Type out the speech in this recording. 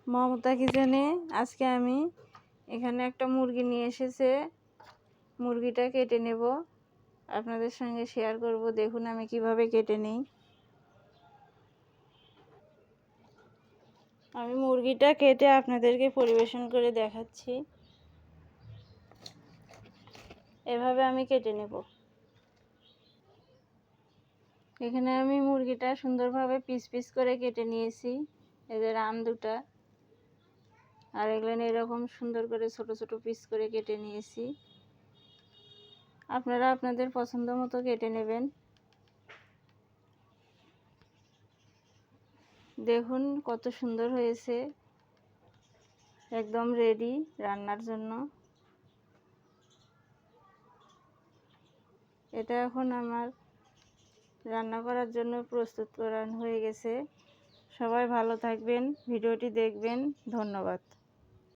মমতা কিচেনে আজকে আমি এখানে একটা মুরগি নিয়ে এসেছে। মুরগিটা কেটে নেব, আপনাদের সঙ্গে শেয়ার করব। দেখুন আমি কিভাবে কেটে নিই। আমি মুরগিটা কেটে আপনাদেরকে পরিবেশন করে দেখাচ্ছি। এভাবে আমি কেটে নেব। এখানে আমি মুরগিটা সুন্দরভাবে পিস পিস করে কেটে নিয়েছি। এদের রান দুটা, আর এগুলো এরকম সুন্দর করে ছোট ছোট পিস করে কেটে নিয়েছি। আপনারা আপনাদের পছন্দ মতো কেটে নেবেন। দেখুন কত সুন্দর হয়েছে, একদম রেডি রান্নার জন্য। এটা এখন আমার রান্না করার জন্য প্রস্তুত করা হয়ে গেছে। সবাই ভালো থাকবেন, ভিডিওটি দেখবেন। ধন্যবাদ।